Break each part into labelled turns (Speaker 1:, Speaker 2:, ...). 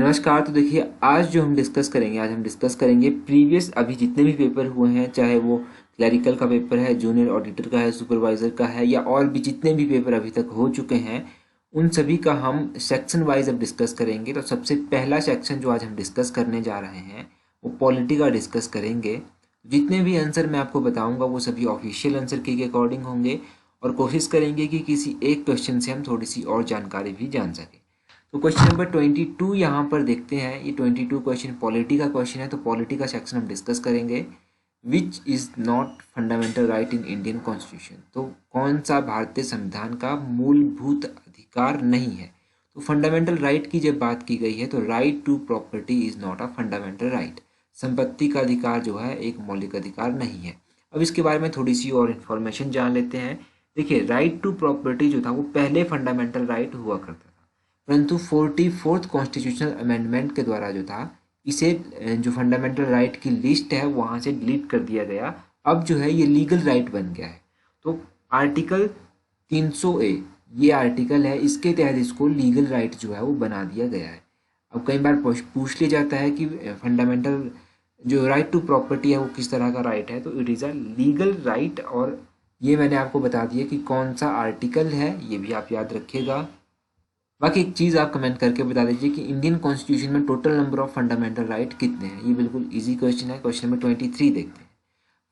Speaker 1: नमस्कार। तो देखिए, आज हम डिस्कस करेंगे प्रीवियस अभी जितने भी पेपर हुए हैं, चाहे वो क्लरिकल का पेपर है, जूनियर ऑडिटर का है, सुपरवाइजर का है, या और भी जितने भी पेपर अभी तक हो चुके हैं उन सभी का हम सेक्शन वाइज अब डिस्कस करेंगे। तो सबसे पहला सेक्शन जो आज हम डिस्कस करने जा रहे हैं वो पॉलिटी का डिस्कस करेंगे। जितने भी आंसर मैं आपको बताऊंगा वो सभी ऑफिशियल आंसर के अकॉर्डिंग होंगे और कोशिश करेंगे कि किसी एक क्वेश्चन से हम थोड़ी सी और जानकारी भी जान सकें। तो क्वेश्चन नंबर 22 यहाँ पर देखते हैं। ये 22 क्वेश्चन पॉलिटी का क्वेश्चन है, तो पॉलिटी का सेक्शन हम डिस्कस करेंगे। Which is not fundamental right in Indian constitution, तो कौन सा भारतीय संविधान का मूलभूत अधिकार नहीं है। तो फंडामेंटल राइट की जब बात की गई है तो right to property is not a fundamental right, संपत्ति का अधिकार जो है एक मौलिक अधिकार नहीं है। अब इसके बारे में थोड़ी सी और इन्फॉर्मेशन जान लेते हैं। देखिए, राइट टू प्रॉपर्टी जो था वो पहले फंडामेंटल राइट हुआ करता था, परंतु 44th कॉन्स्टिट्यूशनल अमेंडमेंट के द्वारा जो था इसे जो फंडामेंटल राइट की लिस्ट है वहाँ से डिलीट कर दिया गया। अब जो है ये लीगल राइट बन गया है। तो आर्टिकल 300A ये आर्टिकल है, इसके तहत इसको लीगल राइट जो है वो बना दिया गया है। अब कई बार पूछ लिया जाता है कि फंडामेंटल जो राइट टू प्रॉपर्टी है वो किस तरह का राइट है, तो it is a legal right. और ये मैंने आपको बता दिया कि कौन सा आर्टिकल है, ये भी आप याद रखिएगा। बाकी एक चीज़ आप कमेंट करके बता दीजिए कि इंडियन कॉन्स्टिट्यूशन में total number of fundamental right कितने हैं। ये बिल्कुल इजी क्वेश्चन है। क्वेश्चन नंबर 23 देखते हैं।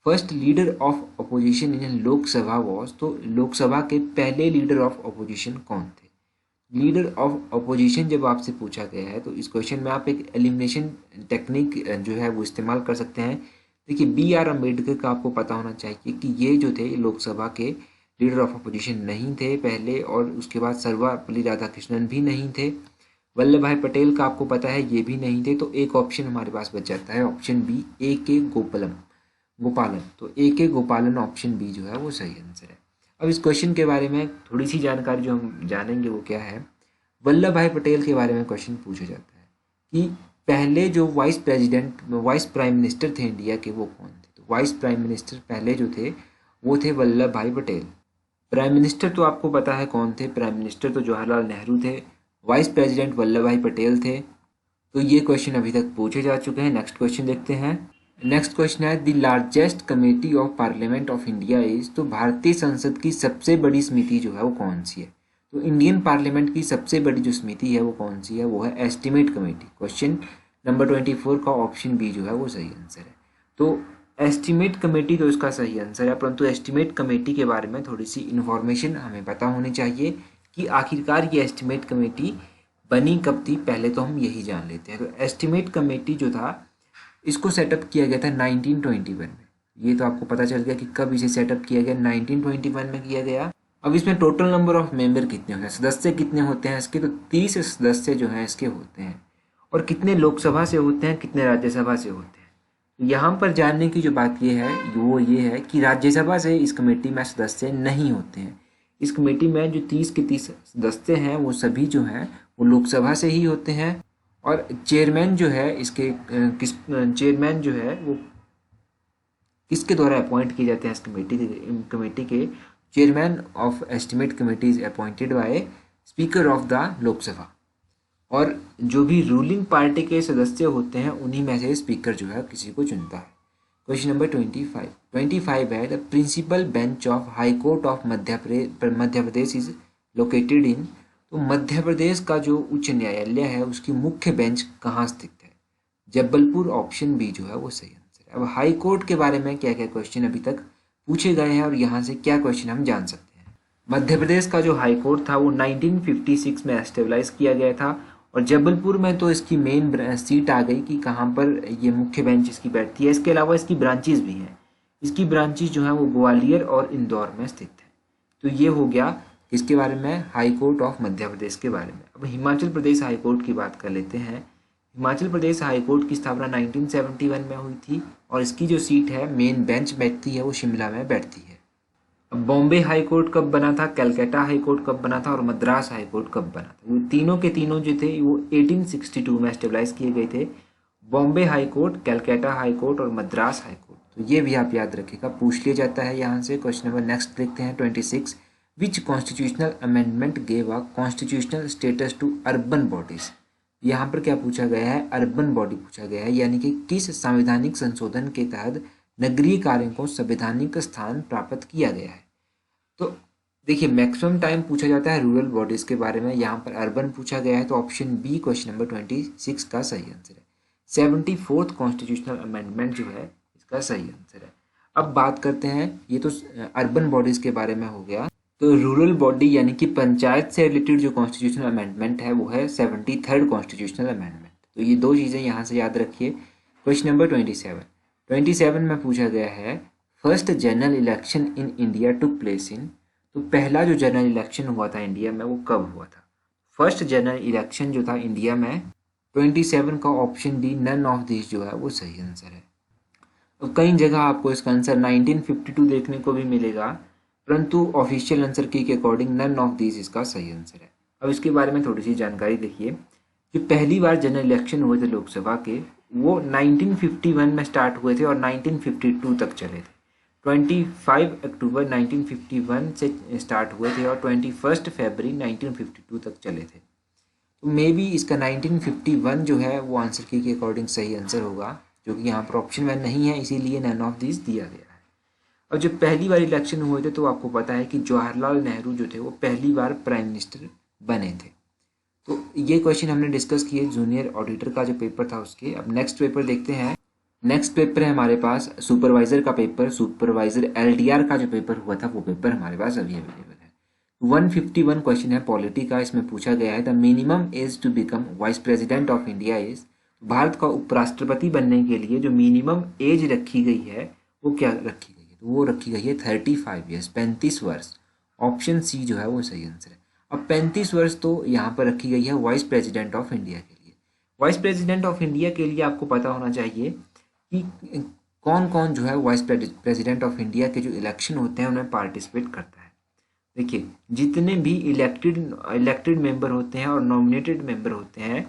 Speaker 1: First leader of opposition in Lok Sabha was, तो लोकसभा के पहले लीडर ऑफ अपोजिशन कौन थे। लीडर ऑफ अपोजिशन जब आपसे पूछा गया है तो इस क्वेश्चन में आप एक एलिमिनेशन टेक्निक जो है वो इस्तेमाल कर सकते हैं। देखिए, B.R. अम्बेडकर का आपको पता होना चाहिए कि ये जो थे लोकसभा के लीडर ऑफ अपोजिशन नहीं थे पहले, और उसके बाद सर्वपल्ली राधाकृष्णन भी नहीं थे। वल्लभ भाई पटेल का आपको पता है ये भी नहीं थे। तो एक ऑप्शन हमारे पास बच जाता है, ऑप्शन बी, गोपालन। तो गोपालन ऑप्शन बी जो है वो सही आंसर है। अब इस क्वेश्चन के बारे में थोड़ी सी जानकारी जो हम जानेंगे वो क्या है। वल्लभ भाई पटेल के बारे में क्वेश्चन पूछा जाता है कि पहले जो वाइस प्राइम मिनिस्टर थे इंडिया के वो कौन थे। तो वाइस प्राइम मिनिस्टर पहले जो थे वो थे वल्लभ भाई पटेल। प्राइम मिनिस्टर तो आपको पता है कौन थे, प्राइम मिनिस्टर तो जवाहरलाल नेहरू थे। वाइस प्रेसिडेंट वल्लभ भाई पटेल थे। तो ये क्वेश्चन अभी तक पूछे जा चुके हैं। नेक्स्ट क्वेश्चन देखते हैं। नेक्स्ट क्वेश्चन है the largest committee of parliament of India is, तो भारतीय संसद की सबसे बड़ी समिति जो है वो कौन सी है। तो इंडियन पार्लियामेंट की सबसे बड़ी जो समिति है वो कौन सी है, वो है एस्टिमेट कमेटी। क्वेश्चन नंबर 24 का ऑप्शन बी जो है वो सही आंसर है। तो एस्टिमेट कमेटी तो इसका सही आंसर है, परंतु एस्टिमेट कमेटी के बारे में थोड़ी सी इन्फॉर्मेशन हमें पता होनी चाहिए कि आखिरकार ये एस्टिमेट कमेटी बनी कब थी, पहले तो हम यही जान लेते हैं। तो एस्टिमेट कमेटी जो था इसको सेटअप किया गया था 1921 में। ये तो आपको पता चल गया कि कब इसे सेटअप किया गया, 1921 में किया गया। अब इसमें टोटल नंबर ऑफ मेंबर कितने होते हैं, सदस्य कितने होते हैं इसके, तो 30 सदस्य जो हैं इसके होते हैं। और कितने लोकसभा से होते हैं, कितने राज्यसभा से होते हैं। यहाँ पर जानने की जो बात ये है वो ये है कि राज्यसभा से इस कमेटी में सदस्य नहीं होते हैं। इस कमेटी में जो 30 के 30 सदस्य हैं वो सभी जो हैं वो लोकसभा से ही होते हैं। और चेयरमैन जो है इसके चेयरमैन जो है वो किसके द्वारा अपॉइंट किए जाते हैं इस कमेटी के chairman of estimate committee is appointed by speaker of the Lok Sabha. और जो भी रूलिंग पार्टी के सदस्य होते हैं उन्हीं में से स्पीकर जो है किसी को चुनता है। क्वेश्चन नंबर 25 है the principal bench of high court of Madhya Pradesh is located in, तो मध्य प्रदेश का जो उच्च न्यायालय है उसकी मुख्य बेंच कहाँ स्थित है। जबलपुर, ऑप्शन बी जो है वो सही आंसर है। अब हाई कोर्ट के बारे में क्या क्या क्वेश्चन अभी तक पूछे गए हैं और यहाँ से क्या क्वेश्चन हम जान सकते हैं। मध्य प्रदेश का जो हाई कोर्ट था वो 1956 में एस्टेब्लाइज किया गया था। और जबलपुर में तो इसकी मेन सीट आ गई कि कहाँ पर ये मुख्य बेंच इसकी बैठती है। इसके अलावा इसकी ब्रांचेस भी हैं। इसकी ब्रांचेस जो हैं वो ग्वालियर और इंदौर में स्थित है। तो ये हो गया इसके बारे में हाई कोर्ट ऑफ मध्य प्रदेश के बारे में। अब हिमाचल प्रदेश हाई कोर्ट की बात कर लेते हैं। हिमाचल प्रदेश हाई कोर्ट की स्थापना 1971 में हुई थी और इसकी जो सीट है मेन बेंच बैठती है वो शिमला में बैठती है। अब बॉम्बे हाई कोर्ट कब बना था, कलकत्ता हाई कोर्ट कब बना था और मद्रास हाई कोर्ट कब बना था। वो तीनों के तीनों जो थे वो 1862 में एस्टेब्लाइज किए गए थे। Bombay high court, Calcutta high court और मद्रास हाई कोर्ट। तो ये भी आप याद रखिएगा, पूछ लिया जाता है यहाँ से। क्वेश्चन नंबर नेक्स्ट देखते हैं 26। Which constitutional amendment gave a constitutional status to urban bodies, यहाँ पर क्या पूछा गया है, अर्बन बॉडी पूछा गया है, यानी कि किस संवैधानिक संशोधन के तहत नगरीय कार्यों को संवैधानिक स्थान प्राप्त किया गया है। तो देखिए मैक्सिमम टाइम पूछा जाता है रूरल बॉडीज के बारे में, यहाँ पर अर्बन पूछा गया है, तो ऑप्शन बी क्वेश्चन नंबर 26 का सही आंसर है। 74th कॉन्स्टिट्यूशनल अमेंडमेंट जो है इसका सही आंसर है। अब बात करते हैं, ये तो अर्बन बॉडीज के बारे में हो गया, तो रूरल बॉडी यानी कि पंचायत से रिलेटेड जो कॉन्स्टिट्यूशनल अमेंडमेंट है वो है 73rd कॉन्स्टिट्यूशनल अमेंडमेंट। तो ये दो चीज़ें यहाँ से याद रखिए। क्वेश्चन नंबर 27 में पूछा गया है first general election in India took place in, तो पहला जो जनरल इलेक्शन हुआ था इंडिया में वो कब हुआ था। फर्स्ट जनरल इलेक्शन जो था इंडिया में 27 का option D none of this जो है वो सही आंसर है। तो कई जगह आपको इसका आंसर 1952 देखने को भी मिलेगा, परंतु ऑफिशियल आंसर की के अकॉर्डिंग नन ऑफ दिस इसका सही आंसर है। अब इसके बारे में थोड़ी सी जानकारी देखिए। जो पहली बार जनरल इलेक्शन हुए थे लोकसभा के वो 1951 में स्टार्ट हुए थे और 1952 तक चले थे। 25 अक्टूबर 1951 से स्टार्ट हुए थे और 21 फरवरी 1952 तक चले थे। तो मे बी इसका 1951 जो है वो आंसर की के अकॉर्डिंग सही आंसर होगा, जो कि यहाँ पर ऑप्शन में नहीं है, इसीलिए नन ऑफ दिस दिया गया है। और जब पहली बार इलेक्शन हुए थे तो आपको पता है कि जवाहरलाल नेहरू जो थे वो पहली बार प्राइम मिनिस्टर बने थे। तो ये क्वेश्चन हमने डिस्कस किए जूनियर ऑडिटर का जो पेपर था उसके। अब नेक्स्ट पेपर देखते हैं। नेक्स्ट पेपर है हमारे पास सुपरवाइजर का पेपर, सुपरवाइजर एलडीआर का जो पेपर हुआ था वो पेपर हमारे पास अभी अवेलेबल है। 151 क्वेश्चन है पॉलिटी का, इसमें पूछा गया है the minimum age to become vice president of India is, Bharat का उपराष्ट्रपति बनने के लिए जो मिनिमम एज रखी गई है वो क्या रखी गई है, तो वो रखी गई है 35 ईयर्स, 35 वर्ष। ऑप्शन सी जो है वो सही आंसर है। अब 35 वर्ष तो यहाँ पर रखी गई है वाइस प्रेसिडेंट ऑफ इंडिया के लिए। वाइस प्रेसिडेंट ऑफ इंडिया के लिए आपको पता होना चाहिए कि कौन कौन जो है वाइस प्रेसिडेंट ऑफ इंडिया के जो इलेक्शन होते हैं उनमें पार्टिसिपेट करता है। देखिए जितने भी इलेक्टेड मेंबर होते हैं और नॉमिनेटेड मेंबर होते हैं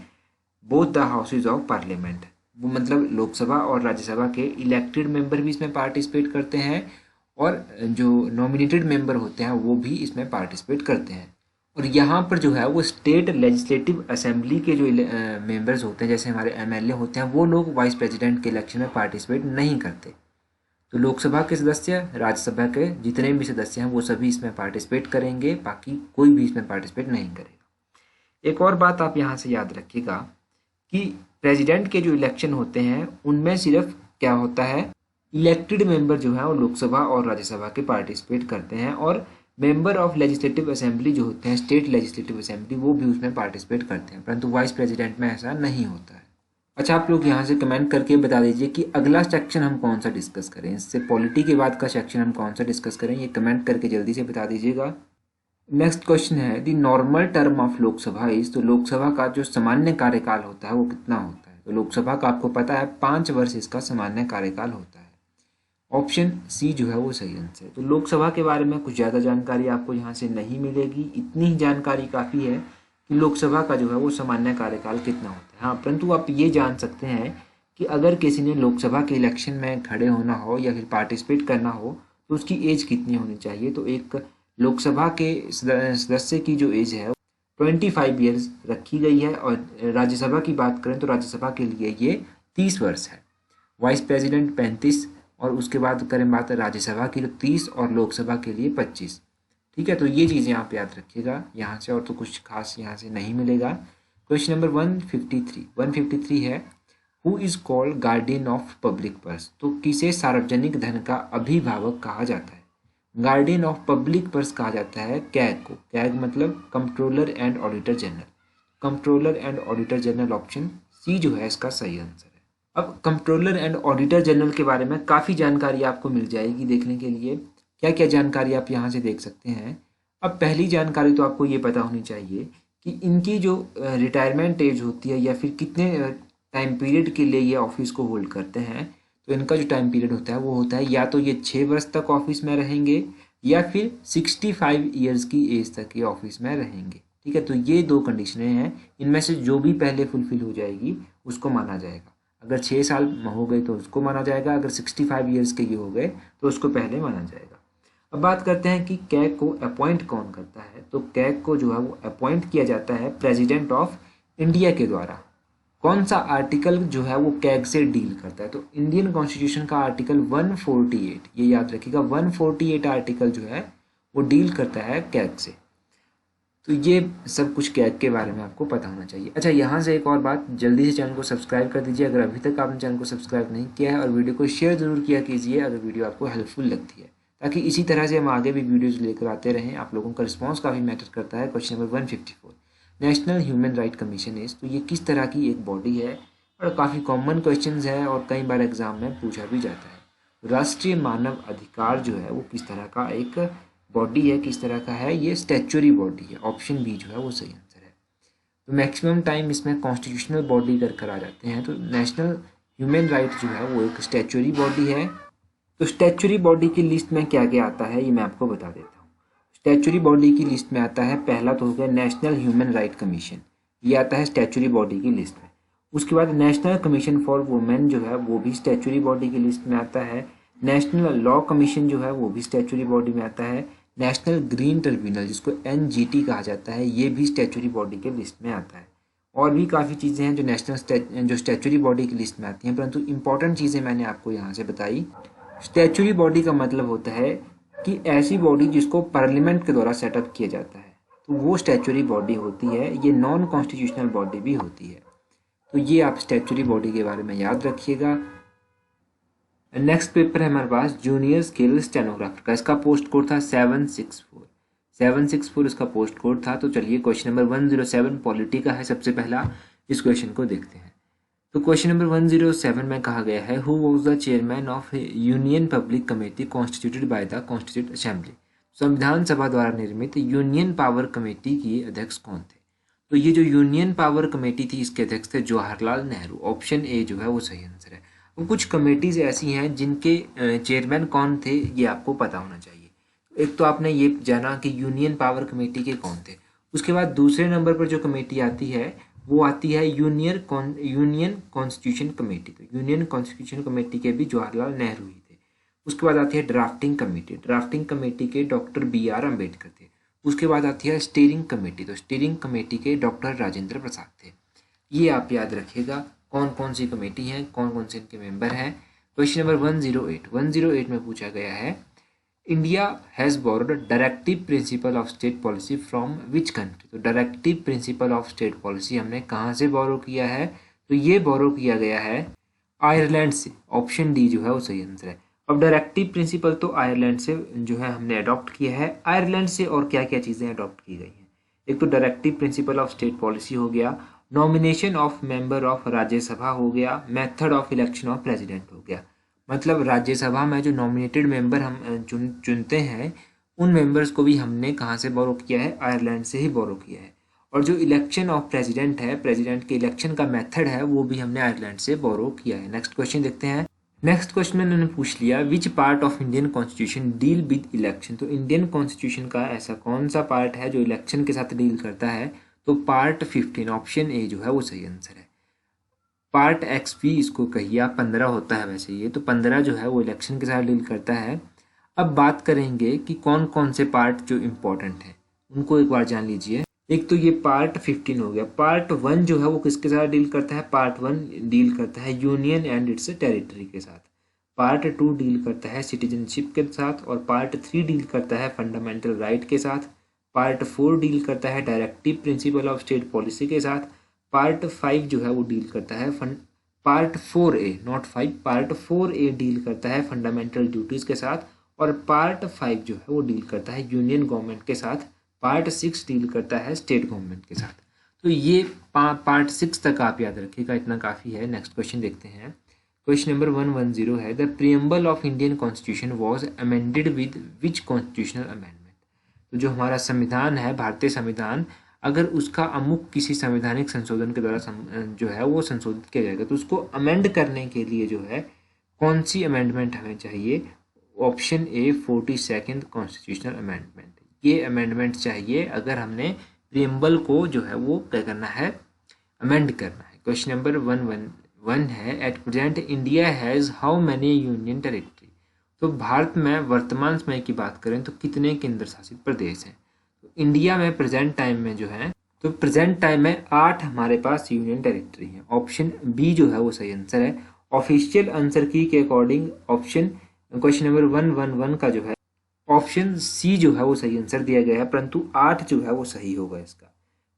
Speaker 1: both the houses of parliament, वो मतलब लोकसभा और राज्यसभा के इलेक्टेड मेंबर भी इसमें पार्टिसिपेट करते हैं और जो नॉमिनेटेड मेंबर होते हैं वो भी इसमें पार्टिसिपेट करते हैं। और यहाँ पर जो है वो स्टेट लेजिस्लेटिव असेंबली के जो मेंबर्स होते हैं जैसे हमारे एमएलए होते हैं वो लोग वाइस प्रेसिडेंट के इलेक्शन में पार्टिसिपेट नहीं करते। तो लोकसभा के सदस्य, राज्यसभा के जितने भी सदस्य हैं वो सभी इसमें पार्टिसिपेट करेंगे, बाकी कोई भी इसमें पार्टिसिपेट नहीं करेगा। एक और बात आप यहाँ से याद रखिएगा कि प्रेसिडेंट के जो इलेक्शन होते हैं उनमें सिर्फ क्या होता है, इलेक्टेड मेंबर जो है वो लोकसभा और राज्यसभा के पार्टिसिपेट करते हैं और मेंबर ऑफ लेजिस्लेटिव असेंबली जो होते हैं स्टेट लेजिस्लेटिव असेंबली वो भी उसमें पार्टिसिपेट करते हैं, परंतु वाइस प्रेसिडेंट में ऐसा नहीं होता है। अच्छा आप लोग यहाँ से कमेंट करके बता दीजिए कि अगला सेक्शन हम कौन सा डिस्कस करें, इससे पॉलिटी के बाद का सेक्शन हम कौन सा डिस्कस करें, ये कमेंट करके जल्दी से बता दीजिएगा। नेक्स्ट क्वेश्चन है the normal term of Lok Sabha is, तो लोकसभा का जो सामान्य कार्यकाल होता है वो कितना होता है। तो लोकसभा का आपको पता है 5 वर्ष इसका सामान्य कार्यकाल होता है। ऑप्शन सी जो है वो सही आंसर है। तो लोकसभा के बारे में कुछ ज़्यादा जानकारी आपको यहाँ से नहीं मिलेगी, इतनी ही जानकारी काफ़ी है कि लोकसभा का जो है वो सामान्य कार्यकाल कितना होता है। हाँ परंतु आप ये जान सकते हैं कि अगर किसी ने लोकसभा के इलेक्शन में खड़े होना हो या फिर पार्टिसिपेट करना हो तो उसकी एज कितनी होनी चाहिए। तो एक लोकसभा के सदस्य की जो एज है 25 ईयर्स रखी गई है और राज्यसभा की बात करें तो राज्यसभा के लिए ये 30 वर्ष है। वाइस प्रेसिडेंट 35 और उसके बाद करें बात राज्यसभा की तो 30 और लोकसभा के लिए 25। ठीक है, तो ये चीज़ें आप याद रखिएगा यहाँ से, और तो कुछ खास यहाँ से नहीं मिलेगा। क्वेश्चन नंबर 153 है who is called guardian of public purse, तो किसे सार्वजनिक धन का अभिभावक कहा जाता है। गार्डियन ऑफ पब्लिक पर्स कहा जाता है कैग को। कैग मतलब controller and auditor general. Controller and auditor general option C जो है इसका सही आंसर है। अब कंट्रोलर एंड ऑडिटर जनरल के बारे में काफ़ी जानकारी आपको मिल जाएगी देखने के लिए। क्या क्या जानकारी आप यहाँ से देख सकते हैं। अब पहली जानकारी तो आपको ये पता होनी चाहिए कि इनकी जो रिटायरमेंट एज होती है या फिर कितने टाइम पीरियड के लिए ये ऑफिस को होल्ड करते हैं। तो इनका जो टाइम पीरियड होता है वो होता है या तो ये 6 वर्ष तक ऑफिस में रहेंगे या फिर 65 ईयर्स की एज तक ये ऑफिस में रहेंगे। ठीक है, तो ये 2 कंडीशनें हैं, इनमें से जो भी पहले फुलफिल हो जाएगी उसको माना जाएगा। अगर 6 साल हो गए तो उसको माना जाएगा, अगर 65 ईयर्स के ये हो गए तो उसको पहले माना जाएगा। अब बात करते हैं कि कैग को अपॉइंट कौन करता है। तो कैग को जो है वो अपॉइंट किया जाता है प्रेसिडेंट ऑफ इंडिया के द्वारा कौन सा आर्टिकल जो है वो कैग से डील करता है? तो इंडियन कॉन्स्टिट्यूशन का आर्टिकल 148, ये याद रखिएगा, 148 आर्टिकल जो है वो डील करता है कैग से। तो ये सब कुछ कैग के बारे में आपको पता होना चाहिए। अच्छा, यहाँ से एक और बात, जल्दी से चैनल को सब्सक्राइब कर दीजिए अगर अभी तक आपने चैनल को सब्सक्राइब नहीं किया है, और वीडियो को शेयर जरूर किया कीजिए अगर वीडियो आपको हेल्पफुल लगती है, ताकि इसी तरह से हम आगे भी वीडियोज़ लेकर आते रहें। आप लोगों का रिस्पॉन्स काफ़ी मैटर करता है। Question number 154, national human right commission is, तो ये किस तरह की एक बॉडी है? और काफ़ी कॉमन क्वेश्चन है और कई बार एग्जाम में पूछा भी जाता है। राष्ट्रीय मानव अधिकार जो है वो किस तरह का एक बॉडी है, किस तरह का है? ये स्टैच्यूरी बॉडी है। ऑप्शन बी जो है वो सही आंसर है। तो मैक्सिमम टाइम इसमें कॉन्स्टिट्यूशनल बॉडी कर आ जाते हैं। तो नेशनल ह्यूमन राइट जो है वो एक स्टैच्यूरी बॉडी है। तो स्टैच्यूरी बॉडी की लिस्ट में क्या क्या आता है ये मैं आपको बता देता हूँ। स्टैच्यूरी बॉडी की लिस्ट में आता है, पहला तो हो गया नेशनल ह्यूमन राइट कमीशन, ये आता है स्टैच्यूरी बॉडी की लिस्ट में। उसके बाद नेशनल कमीशन फॉर वुमेन जो है वो भी स्टैच्यूरी बॉडी की लिस्ट में आता है। नेशनल लॉ कमीशन जो है वो भी स्टैच्यूरी बॉडी में आता है। नेशनल ग्रीन ट्रिब्यूनल जिसको NGT कहा जाता है, ये भी स्टैच्यूरी बॉडी के लिस्ट में आता है। और भी काफ़ी चीज़ें हैं जो स्टैच्यूरी बॉडी की लिस्ट में आती हैं, परंतु इंपॉर्टेंट चीज़ें मैंने आपको यहाँ से बताई। स्टैच्यूरी बॉडी का मतलब होता है कि ऐसी बॉडी जिसको पार्लियामेंट के द्वारा सेटअप किया जाता है, तो वो स्टैच्यूरी बॉडी होती है। ये नॉन कॉन्स्टिट्यूशनल बॉडी भी होती है। तो ये आप स्टैच्यूरी बॉडी के बारे में याद रखिएगा। नेक्स्ट पेपर है हमारे पास जूनियर स्किल स्टेनोग्राफर का, इसका पोस्ट कोड था 764 इसका पोस्ट कोड था। तो चलिए क्वेश्चन नंबर 107 पॉलिटी का है सबसे पहला, इस क्वेश्चन को देखते हैं। तो क्वेश्चन नंबर 107 में कहा गया है, who was the chairman of union public committee constituted by the constitute assembly? संविधान सभा द्वारा निर्मित यूनियन पावर कमेटी के अध्यक्ष कौन थे? तो ये जो यूनियन पावर कमेटी थी इसके अध्यक्ष थे जवाहरलाल नेहरू। ऑप्शन ए जो है वो सही आंसर है। अब कुछ कमेटीज ऐसी हैं जिनके चेयरमैन कौन थे ये आपको पता होना चाहिए। एक तो आपने ये जाना कि यूनियन पावर कमेटी के कौन थे। उसके बाद दूसरे नंबर पर जो कमेटी आती है वो आती है यूनियन कॉन्स्टिट्यूशन कमेटी। तो यूनियन कॉन्स्टिट्यूशन कमेटी के भी जवाहरलाल नेहरू ही थे। उसके बाद आती है ड्राफ्टिंग कमेटी के डॉक्टर BR अम्बेडकर थे। उसके बाद आती है स्टीयरिंग कमेटी, तो स्टीयरिंग कमेटी के डॉक्टर राजेंद्र प्रसाद थे। ये आप याद रखिएगा कौन कौन सी कमेटी हैं, कौन कौन से इनके मेंबर हैं। क्वेश्चन नंबर 108 में पूछा गया है, India has borrowed directive principle of state policy from which country? तो directive principle of state policy हमने कहाँ से बोरो किया है? तो ये बोरो किया गया है आयरलैंड से। ऑप्शन डी जो है वो सही आंसर है। अब डायरेक्टिव प्रिंसिपल तो आयरलैंड से जो है हमने अडॉप्ट किया है। आयरलैंड से और क्या क्या चीज़ें अडॉप्ट की गई हैं? एक तो directive principle of state policy हो गया, nomination of member of Rajya Sabha हो गया, method of election of president हो गया। मतलब राज्यसभा में जो नॉमिनेटेड मेंबर हम चुनते हैं उन मेंबर्स को भी हमने कहाँ से बोरो किया है? आयरलैंड से ही बोरो किया है। और जो इलेक्शन ऑफ प्रेसिडेंट है, प्रेसिडेंट के इलेक्शन का मेथड है, वो भी हमने आयरलैंड से बोरो किया है। नेक्स्ट क्वेश्चन देखते हैं। नेक्स्ट क्वेश्चन में उन्होंने पूछ लिया, which part of Indian constitution deal with election? तो इंडियन कॉन्स्टिट्यूशन का ऐसा कौन सा पार्ट है जो इलेक्शन के साथ डील करता है? तो पार्ट 15, ऑप्शन ए जो है वो सही आंसर है। पार्ट XP इसको कहिए आप, 15 होता है वैसे ये, तो 15 जो है वो इलेक्शन के साथ डील करता है। अब बात करेंगे कि कौन कौन से पार्ट जो इम्पोर्टेंट हैं उनको एक बार जान लीजिए। एक तो ये पार्ट 15 हो गया। पार्ट 1 जो है वो किसके साथ डील करता है? पार्ट 1 डील करता है यूनियन एंड इट्स टेरिटरी के साथ। पार्ट 2 डील करता है सिटीजनशिप के साथ। और पार्ट 3 डील करता है फंडामेंटल राइट के साथ। पार्ट 4 डील करता है directive principle of state policy के साथ। पार्ट 5 जो है वो डील करता है part 4A not 5, part 4A deal करता है फंडामेंटल ड्यूटीज़ के साथ। और पार्ट 5 जो है वो डील करता है यूनियन गवर्नमेंट के साथ। पार्ट 6 डील करता है स्टेट गवर्नमेंट के साथ। तो ये पार्ट 6 तक आप याद रखिएगा, इतना काफ़ी है। नेक्स्ट क्वेश्चन देखते हैं। क्वेश्चन नंबर 110 है, the preamble of Indian constitution was amended with which constitutional amendment? तो जो हमारा संविधान है, भारतीय संविधान, अगर उसका अमुक किसी संवैधानिक संशोधन के द्वारा जो है वो संशोधित किया जाएगा तो उसको अमेंड करने के लिए जो है कौन सी अमेंडमेंट हमें चाहिए? Option A 42nd constitutional amendment. ये अमेंडमेंट चाहिए अगर हमने प्रीएम्बल को जो है वो क्या करना है? अमेंड करना है। क्वेश्चन नंबर 111 है, at present India has how many union territory? तो भारत में वर्तमान समय की बात करें तो कितने केंद्र शासित प्रदेश हैं? तो इंडिया में प्रेजेंट टाइम में जो है तो प्रेजेंट टाइम में 8 हमारे पास यूनियन टेरिटरी है। ऑप्शन बी जो है वो सही आंसर है। ऑफिशियल आंसर की के अकॉर्डिंग ऑप्शन क्वेश्चन नंबर 111 का जो है ऑप्शन सी जो है वो सही आंसर दिया गया है, परंतु 8 जो है वो सही होगा इसका।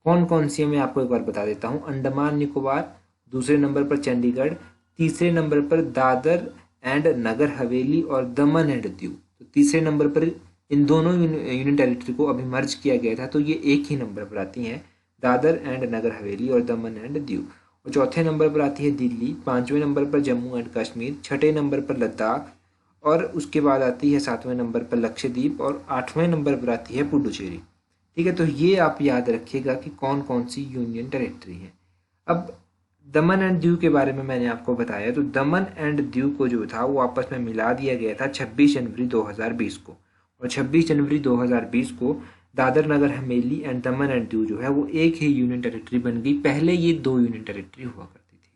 Speaker 1: कौन कौन सी है मैं आपको एक बार बता देता हूँ। अंडमान निकोबार, दूसरे नंबर पर चंडीगढ़, तीसरे नंबर पर दादर एंड नगर हवेली और दमन एंड दीव। तो तीसरे नंबर पर इन दोनों यूनियन टेरिटरी को अभी मर्ज किया गया था, तो ये एक ही नंबर पर आती हैं, दादर एंड नगर हवेली और दमन एंड दीव। और चौथे नंबर पर आती है दिल्ली, पांचवें नंबर पर जम्मू एंड कश्मीर, छठे नंबर पर लद्दाख और उसके बाद आती है सातवें नंबर पर लक्षद्वीप और आठवें नंबर पर आती है पुडुचेरी। ठीक है, तो ये आप याद रखिएगा कि कौन कौन सी यूनियन टेरिटरी है। अब दमन एंड दीव के बारे में मैंने आपको बताया, तो दमन एंड दीव को जो था वो आपस में मिला दिया गया था 26 जनवरी 2020 को, और 26 जनवरी 2020 को Dadar Nagar Haveli and Daman and Diu जो है वो एक ही यूनियन टेरिटरी बन गई। पहले ये 2 यूनियन टेरिटरी हुआ करती थी,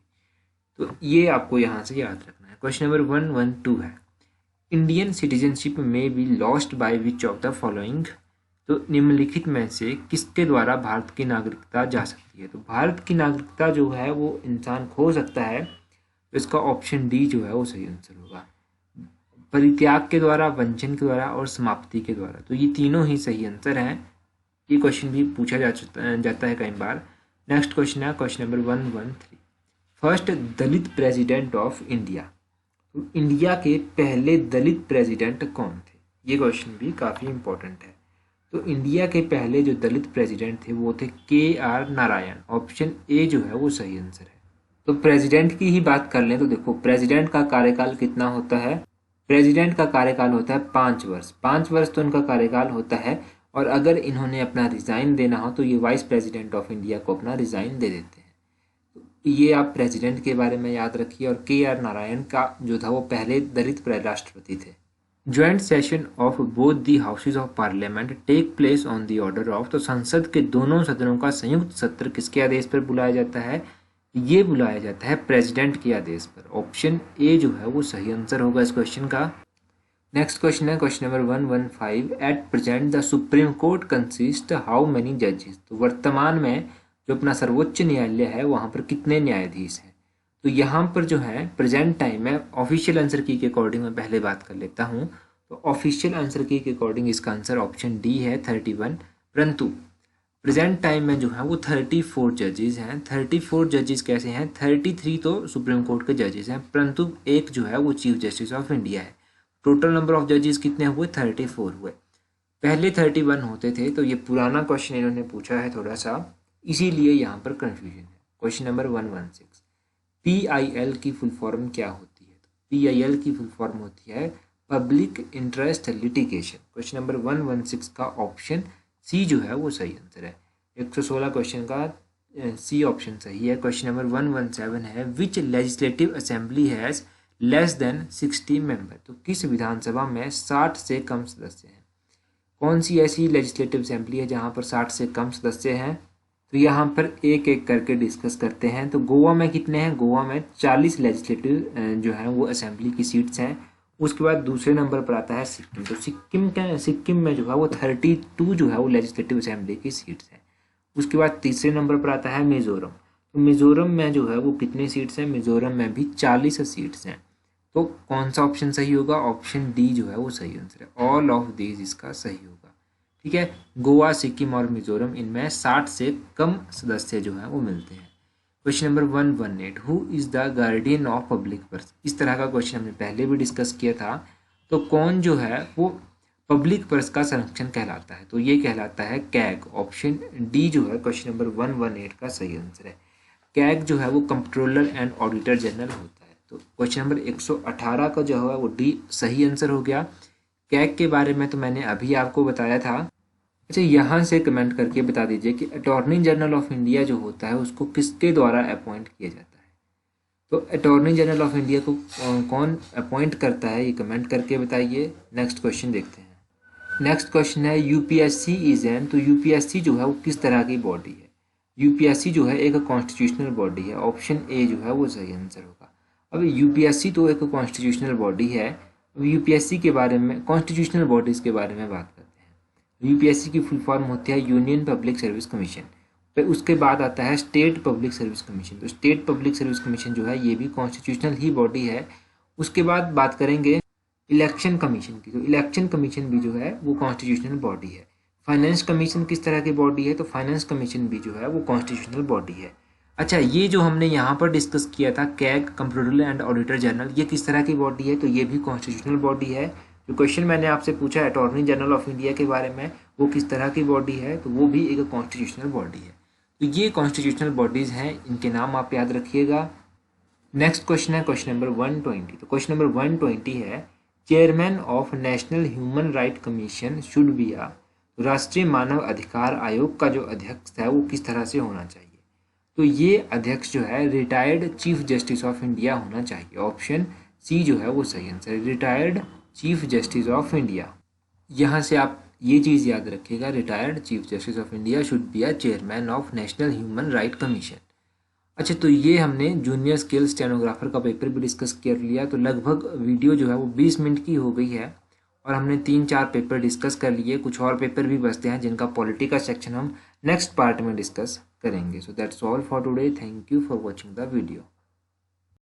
Speaker 1: तो ये आपको यहाँ से याद रखना है। क्वेश्चन नंबर 112 है, इंडियन सिटीजनशिप में be lost by which of the following. तो निम्नलिखित में से किसके द्वारा भारत की नागरिकता जा सकती है। तो भारत की नागरिकता जो है वो इंसान खो सकता है, तो इसका ऑप्शन डी जो है वो सही आंसर होगा। परित्याग के द्वारा, वंचन के द्वारा और समाप्ति के द्वारा, तो ये तीनों ही सही आंसर हैं। ये क्वेश्चन भी पूछा जाता है कई बार। नेक्स्ट क्वेश्चन है question number 113, first Dalit president of India. तो इंडिया के पहले दलित प्रेसिडेंट कौन थे, ये क्वेश्चन भी काफ़ी इंपॉर्टेंट है। तो इंडिया के पहले जो दलित प्रेसिडेंट थे वो थे KR नारायण। ऑप्शन ए जो है वो सही आंसर है। तो प्रेसिडेंट की ही बात कर लें तो देखो, प्रेसिडेंट का कार्यकाल कितना होता है। प्रेसिडेंट का कार्यकाल होता है 5 वर्ष। 5 वर्ष तो उनका कार्यकाल होता है, और अगर इन्होंने अपना रिजाइन देना हो तो ये वाइस प्रेसिडेंट ऑफ इंडिया को अपना रिजाइन दे देते हैं। तो ये आप प्रेसिडेंट के बारे में याद रखिए। और KR नारायण का जो था वो पहले दलित राष्ट्रपति थे। Joint session of both the houses of parliament take place on the order of. तो संसद के दोनों सदनों का संयुक्त सत्र किसके आदेश पर बुलाया जाता है। ये बुलाया जाता है प्रेसिडेंट के आदेश पर। ऑप्शन ए जो है वो सही आंसर होगा इस क्वेश्चन का। नेक्स्ट क्वेश्चन है question number 115, at present the supreme court consist how many जजेस। तो वर्तमान में जो अपना सर्वोच्च न्यायालय है वहाँ पर कितने न्यायाधीश हैं। तो यहाँ पर जो है प्रेजेंट टाइम में ऑफिशियल आंसर की के अकॉर्डिंग मैं पहले बात कर लेता हूँ। तो ऑफिशियल आंसर की के अकॉर्डिंग इसका आंसर ऑप्शन डी है 31, परंतु प्रेजेंट टाइम में जो है वो 34 जजेस हैं। 34 जजेस कैसे हैं, 33 तो सुप्रीम कोर्ट के जजेस हैं, परंतु एक जो है वो चीफ जस्टिस ऑफ इंडिया है। टोटल नंबर ऑफ जजेस कितने हुए, 34 हुए। पहले 31 होते थे। तो ये पुराना क्वेश्चन इन्होंने पूछा है थोड़ा सा, इसीलिए यहाँ पर कंफ्यूजन है। क्वेश्चन नंबर 116, PIL की फुल फॉर्म क्या होती है। PIL की फुल फॉर्म होती है public interest litigation. Question number 116 का ऑप्शन सी जो है वो सही आंसर है। 116 क्वेश्चन का सी ऑप्शन सही है। क्वेश्चन नंबर 117 है, which legislative assembly has less than 60 member. तो किस विधानसभा में 60 से कम सदस्य हैं। कौन सी ऐसी लेजिस्लेटिव असेंबली है जहाँ पर 60 से कम सदस्य हैं। तो यहाँ पर एक एक करके डिस्कस करते हैं। तो गोवा में कितने हैं, गोवा में 40 लेजिस्लेटिव जो है वो असेंबली की सीट्स हैं। उसके बाद दूसरे नंबर पर आता है सिक्किम। तो सिक्किम में जो है वो 32 जो है वो लेजिस्लेटिव असेंबली की सीट्स हैं। उसके बाद तीसरे नंबर पर आता है मिजोरम। तो मिजोरम में जो है वो कितने सीट्स हैं, मिजोरम में भी 40 सीट्स हैं। तो कौन सा ऑप्शन सही होगा, ऑप्शन डी जो है वो सही आंसर है। ऑल ऑफ दीज इसका सही होगा। ठीक है, गोवा, सिक्किम और मिजोरम, इनमें 60 से कम सदस्य जो है वो मिलते हैं। Question number 118, who is the guardian of public purse. इस तरह का क्वेश्चन हमने पहले भी डिस्कस किया था। तो कौन जो है वो पब्लिक पर्स का संरक्षण कहलाता है। तो ये कहलाता है कैग। ऑप्शन डी जो है क्वेश्चन नंबर 118 का सही आंसर है। कैग जो है वो कंट्रोलर एंड ऑडिटर जनरल होता है। तो क्वेश्चन नंबर 118 का जो है वो डी सही आंसर हो गया। कैग के बारे में तो मैंने अभी आपको बताया था। अच्छा, यहाँ से कमेंट करके बता दीजिए कि अटॉर्नी जनरल ऑफ इंडिया जो होता है उसको किसके द्वारा अपॉइंट किया जाता है। तो अटॉर्नी जनरल ऑफ इंडिया को कौन अपॉइंट करता है, ये कमेंट करके बताइए। नेक्स्ट क्वेश्चन देखते हैं। नेक्स्ट क्वेश्चन है, यूपीएससी इज एन। तो यूपीएससी जो है वो किस तरह की बॉडी है। यूपीएससी जो है एक कॉन्स्टिट्यूशनल बॉडी है। ऑप्शन ए जो है वो सही आंसर होगा। अब यूपीएससी तो एक कॉन्स्टिट्यूशनल बॉडी है। अब यूपीएससी के बारे में, कॉन्स्टिट्यूशनल बॉडीज़ के बारे में बात करते हैं। यूपीएससी की फुल फॉर्म होती है यूनियन पब्लिक सर्विस कमीशन। फिर उसके बाद आता है स्टेट पब्लिक सर्विस कमीशन। तो स्टेट पब्लिक सर्विस कमीशन जो है ये भी कॉन्स्टिट्यूशनल ही बॉडी है। उसके बाद बात करेंगे इलेक्शन कमीशन की। तो इलेक्शन कमीशन भी जो है वो कॉन्स्टिट्यूशनल बॉडी है। फाइनेंस कमीशन किस तरह की बॉडी है? तो फाइनेंस कमीशन भी जो है वो कॉन्स्टिट्यूशनल बॉडी है। अच्छा, ये जो हमने यहाँ पर डिस्कस किया था CAG, comptroller and auditor general, ये किस तरह की बॉडी है? तो ये भी कॉन्स्टिट्यूशनल बॉडी है। जो क्वेश्चन मैंने आपसे पूछा अटॉर्नी जनरल ऑफ इंडिया के बारे में, वो किस तरह की बॉडी है? तो वो भी एक कॉन्स्टिट्यूशनल बॉडी है। तो ये कॉन्स्टिट्यूशनल बॉडीज़ हैं, इनके नाम आप याद रखिएगा। नेक्स्ट क्वेश्चन है क्वेश्चन नंबर 120। तो क्वेश्चन नंबर 120 है chairman of national human right commission should be ah. राष्ट्रीय मानव अधिकार आयोग का जो अध्यक्ष है वो किस तरह से होना चाहिए? तो ये अध्यक्ष जो है retired chief justice of India होना चाहिए। ऑप्शन सी जो है वो सही आंसर है, retired chief justice of India. यहाँ से आप ये चीज़ याद रखिएगा, retired chief justice of India should be a chairman of national human right commission. अच्छा, तो ये हमने जूनियर स्किल स्टेनोग्राफर का पेपर भी डिस्कस कर लिया। तो लगभग वीडियो जो है वो 20 मिनट की हो गई है और हमने 3-4 पेपर डिस्कस कर लिए। कुछ और पेपर भी बचते हैं जिनका पॉलिटी का सेक्शन हम नेक्स्ट पार्ट में डिस्कस करेंगे। So that's all for today. Thank you for watching the video.